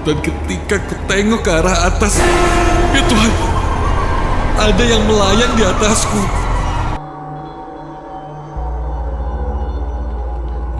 Dan ketika ku tengok ke arah atas, ya Tuhan, ada yang melayang di atasku.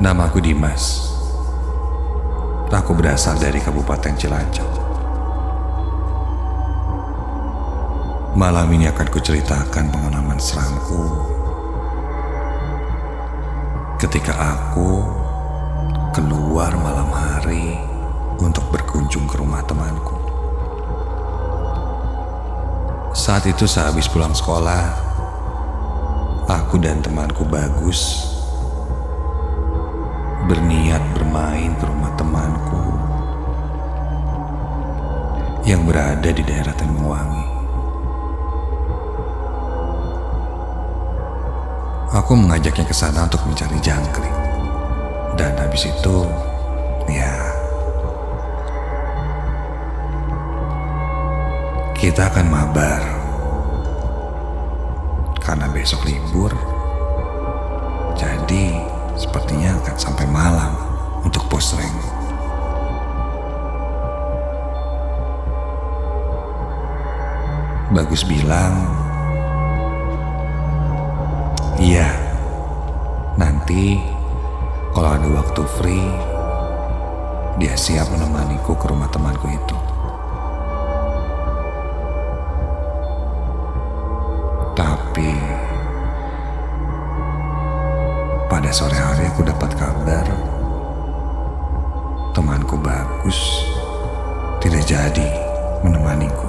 Namaku Dimas. Aku berasal dari Kabupaten Cilacap. Malam ini akan kuceritakan pengalaman seramku ketika aku keluar malam hari untuk berkunjung ke rumah temanku. Saat itu sehabis pulang sekolah, aku dan temanku Bagus berniat bermain ke rumah temanku yang berada di daerah Tanjungwangi. Aku mengajaknya ke sana untuk mencari jangkrik. Dan habis itu, ya, kita akan mabar. Karena besok libur, jadi sepertinya akan sampai malam untuk posreng. Bagus bilang, iya, nanti kalau ada waktu free, dia siap menemaniku ke rumah temanku itu. Tapi pada sore hari aku dapat kabar temanku Bagus tidak jadi menemaniku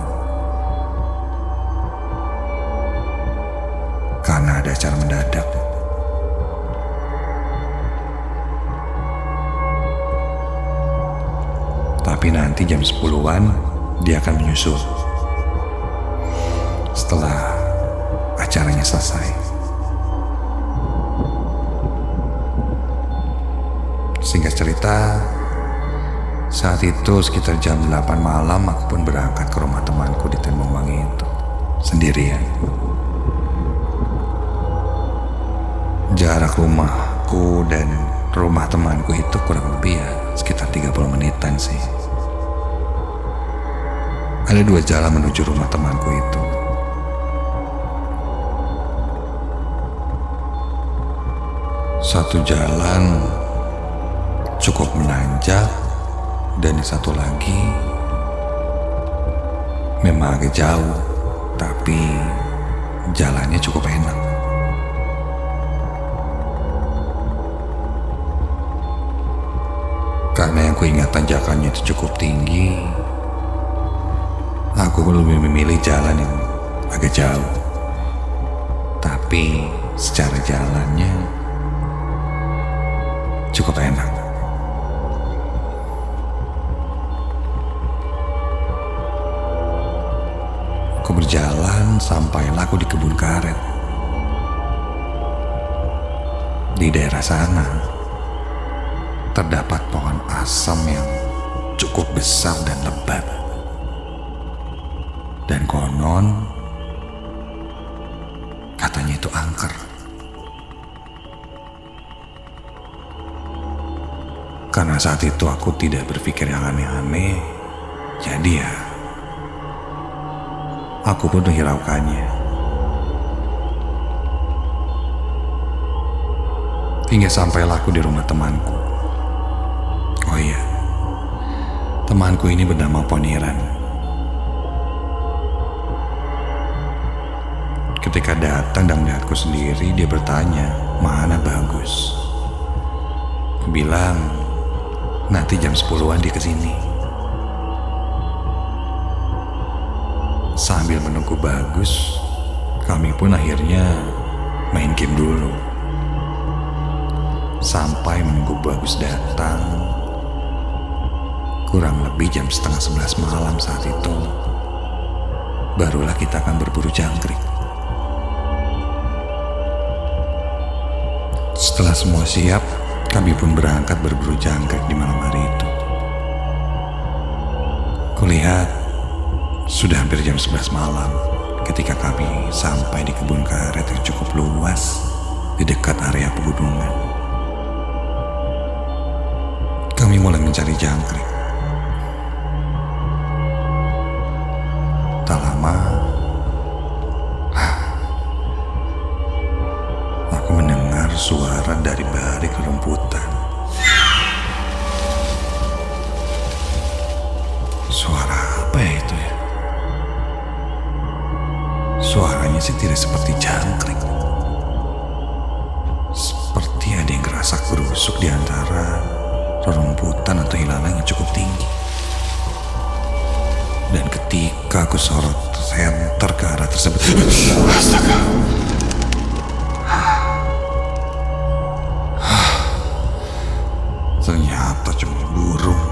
karena ada acara mendadak. Tapi nanti jam 10-an dia akan menyusul setelah acaranya selesai. Singkat cerita, saat itu sekitar jam 8 malam aku pun berangkat ke rumah temanku di Tanjungwangi itu sendirian. Jarak rumahku dan rumah temanku itu kurang lebih ya sekitar 30 menitan sih. Ada 2 jalan menuju rumah temanku itu. Satu jalan cukup menanjak dan yang satu lagi memang agak jauh, tapi jalannya cukup enak. Karena yang kuingat tanjakannya itu cukup tinggi, aku lebih memilih jalan yang agak jauh. Tapi secara jalannya cukup enak. Aku berjalan sampailah aku di kebun karet. Di daerah sana terdapat pohon asam yang cukup besar dan lebat. Dan konon katanya itu angker. Karena saat itu aku tidak berpikir yang aneh-aneh, jadi ya aku pun menghiraukannya. Hingga sampailah aku di rumah temanku. Oh iya, temanku ini bernama Poniran. Ketika datang dan melihatku sendiri, dia bertanya, "Mana Bagus?" Aku bilang, "Nanti jam 10-an dia kesini." Sambil menunggu Bagus, kami pun akhirnya main game dulu. Sampai menunggu Bagus datang, kurang lebih jam setengah 11 malam saat itu, barulah kita akan berburu jangkrik. Setelah semua siap, kami pun berangkat berburu jangkrik di malam hari itu. Kulihat sudah hampir jam 11 malam ketika kami sampai di kebun karet yang cukup luas di dekat area pegunungan. Kami mulai mencari jangkrik. suara dari balik rumputan. Suara apa ya itu ya? Suaranya sih tidak seperti jangkrik. Seperti ada yang gerasak berusuk di antara rerumputan atau ilalang yang cukup tinggi. Dan ketika aku sorot senter ke arah tersebut, astaga. Ternyata cuma burung.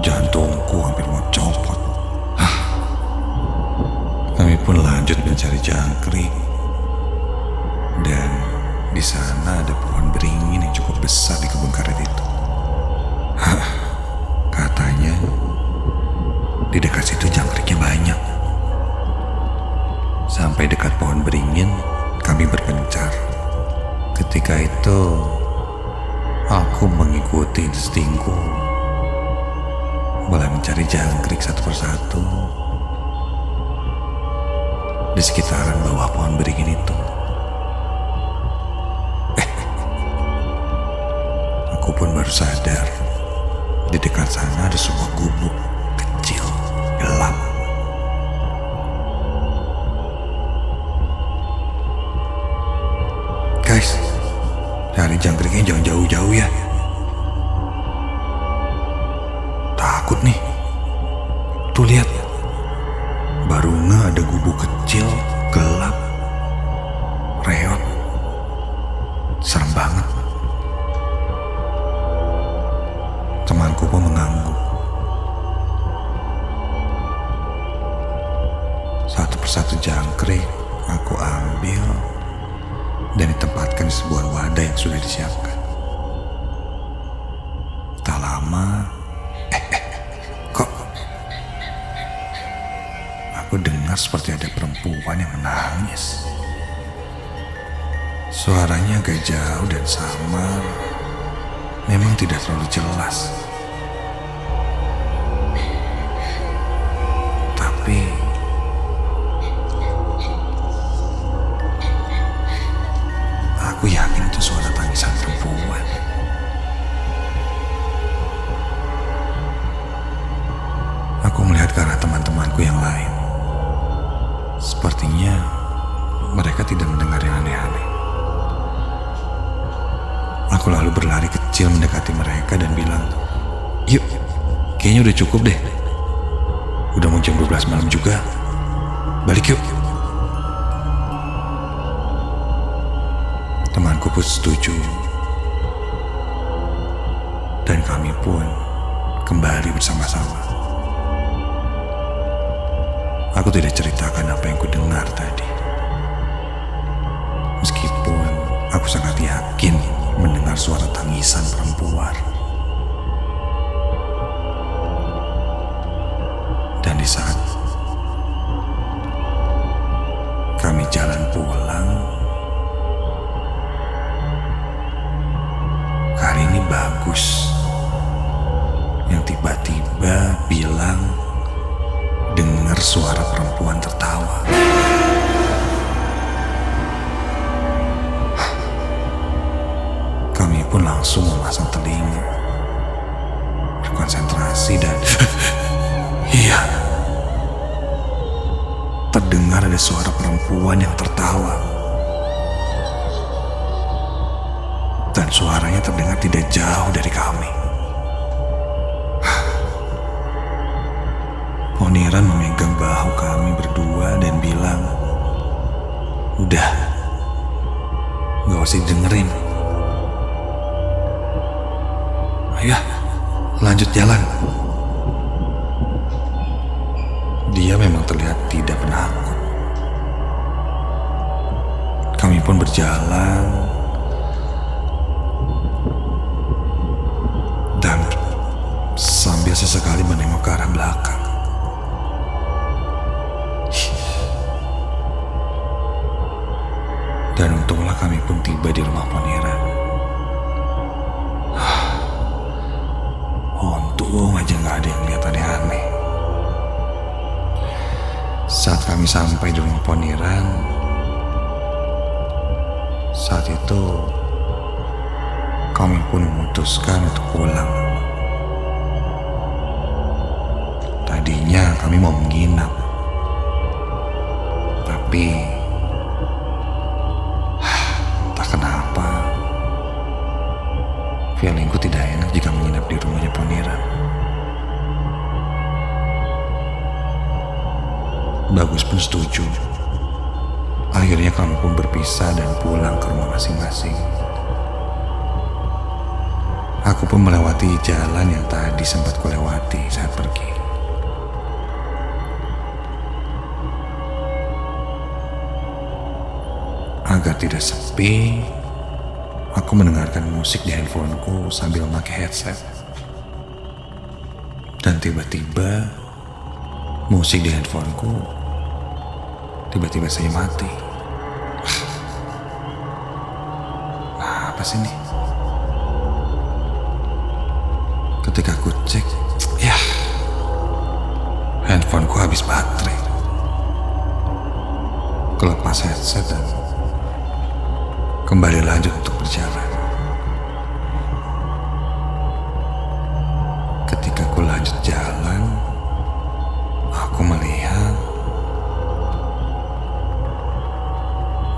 Jantungku hampir mau copot. Kami pun lanjut mencari jangkrik. Dan di sana ada pohon beringin yang cukup besar di kebun karet itu. Katanya di dekat situ jangkriknya banyak. Sampai dekat pohon beringin, kami berpencar. Ketika itu, aku mengikuti instingku, mulai mencari jangkrik satu persatu di sekitaran bawah pohon beringin itu. Aku pun baru sadar, di dekat sana ada sebuah gubuk kecil, gelap. Guys, cari jangkriknya jangan jauh-jauh ya. Takut nih. Tuh lihat, baru ada gubuk kecil, gelap, reot. Serem banget. Temanku pun mengangguk. Satu persatu jangkrik aku ambil dan ditempatkan di sebuah wadah yang sudah disiapkan. Tak lama, kok aku dengar seperti ada perempuan yang menangis. Suaranya agak jauh dan samar, memang tidak terlalu jelas. Tapi aku yakin itu suara tangisan perempuan. Aku melihat ke arah teman-temanku yang lain. Sepertinya mereka tidak mendengar yang aneh-aneh. Aku lalu berlari kecil mendekati mereka dan bilang, "Yuk, kayaknya udah cukup deh. Udah mau jam 12 malam juga. Balik yuk." Temanku pun setuju. Dan kami pun kembali bersama-sama. Aku tidak ceritakan apa yang kudengar tadi. Meskipun aku sangat yakin mendengar suara tangisan perempuan. Dan di saat kami jalan pulang, kali ini Bagus yang tiba-tiba bilang dengar suara perempuan tertawa. Kami pun langsung memasang telinga, berkonsentrasi dan iya, terdengar ada suara perempuan yang tertawa. Dan suaranya terdengar tidak jauh dari kami. Poniran memegang bahu kami berdua dan bilang, "Udah, gak usah dengerin. Ayo, lanjut jalan." Dia memang terlihat tidak penakut. Kami pun berjalan dan sambil sesekali menengok ke arah belakang. Dan untunglah kami pun tiba di rumah Poniran. Untung aja gak ada yang lihat aneh-aneh. Saat kami sampai di rumah Poniran, memutuskan untuk pulang. Tadinya kami mau menginap, tapi entah kenapa feelingku tidak enak jika menginap di rumahnya Poniran. Bagus pun setuju. Akhirnya kami pun berpisah dan pulang ke rumah masing-masing. Aku pun melewati jalan yang tadi sempat kulewati saat pergi. Agar tidak sepi, aku mendengarkan musik di handphoneku sambil memakai headset. Dan tiba-tiba musik di handphoneku tiba-tiba saja mati. Nah, apa sih ini? Ketika aku cek, ya, handphoneku habis baterai. Kelepas headset dan kembali lanjut untuk berjalan. Ketika aku lanjut jalan, aku melihat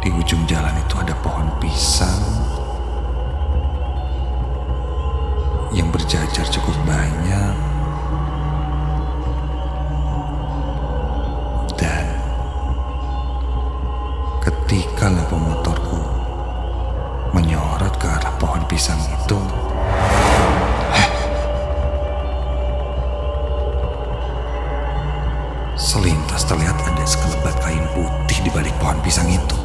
di ujung jalan itu ada pohon pisang yang berjajar cukup banyak, dan ketika lampu motorku menyorot ke arah pohon pisang itu, selintas terlihat ada sekelebat kain putih di balik pohon pisang itu.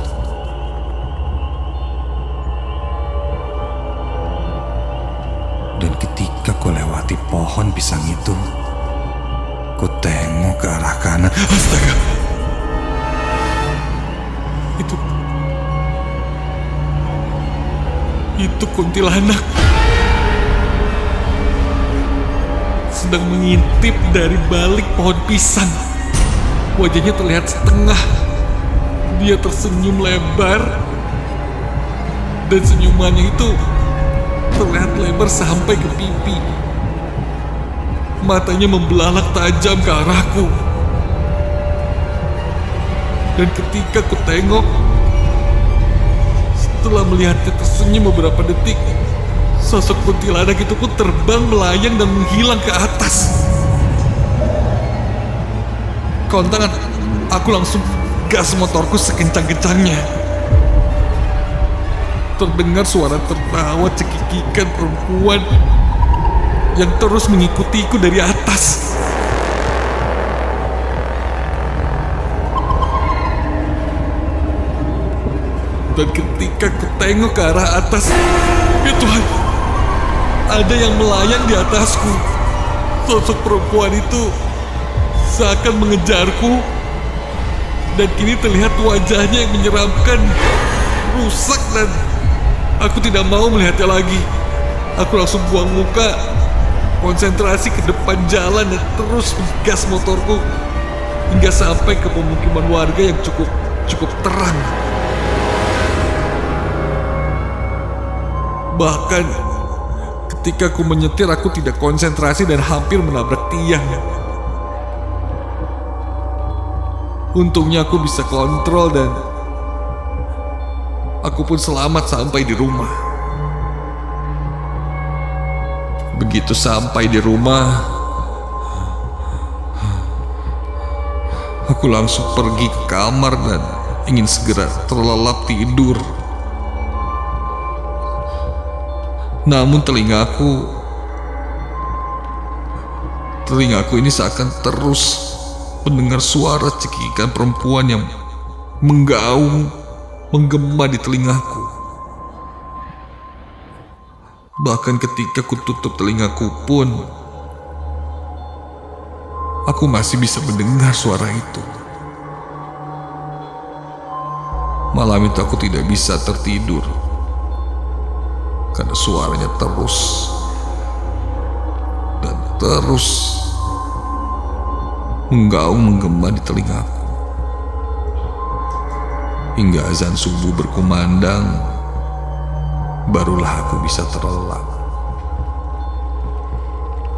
Dan ketika ku lewati pohon pisang itu, ku tengok ke arah kanan. Astaga! Itu kuntilanak sedang mengintip dari balik pohon pisang. Wajahnya terlihat setengah. Dia tersenyum lebar, dan senyumannya itu terlihat lebar sampai ke pipi. Matanya membelalak tajam ke arahku. Dan ketika ku tengok, setelah melihatnya tersenyum beberapa detik, sosok kuntilanak itu pun terbang melayang dan menghilang ke atas. Kontangan, aku langsung gas motorku sekencang-kencangnya. Terdengar suara tertawa cekikikan perempuan yang terus mengikutiku dari atas. Dan ketika ku tengok ke arah atas, ya Tuhan, ada yang melayang di atasku. Sosok perempuan itu seakan mengejarku, dan kini terlihat wajahnya yang menyeramkan, rusak, dan aku tidak mau melihatnya lagi. Aku langsung buang muka, konsentrasi ke depan jalan, dan terus menggas motorku hingga sampai ke pemukiman warga yang cukup terang. Bahkan ketika aku menyetir, aku tidak konsentrasi dan hampir menabrak tiang. Untungnya aku bisa kontrol dan aku pun selamat sampai di rumah. Begitu sampai di rumah, aku langsung pergi ke kamar dan ingin segera terlelap tidur. Namun telingaku ini seakan terus mendengar suara cekikikan perempuan yang menggaung, menggema di telingaku. Bahkan ketika ku tutup telingaku pun, aku masih bisa mendengar suara itu. Malam itu aku tidak bisa tertidur karena suaranya terus dan terus menggaung, menggema di telingaku. Hingga azan subuh berkumandang, barulah aku bisa terlelap.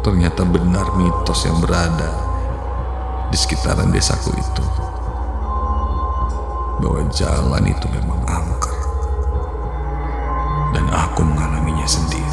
Ternyata benar mitos yang berada di sekitaran desaku itu, bahwa jalan itu memang angker, dan aku mengalaminya sendiri.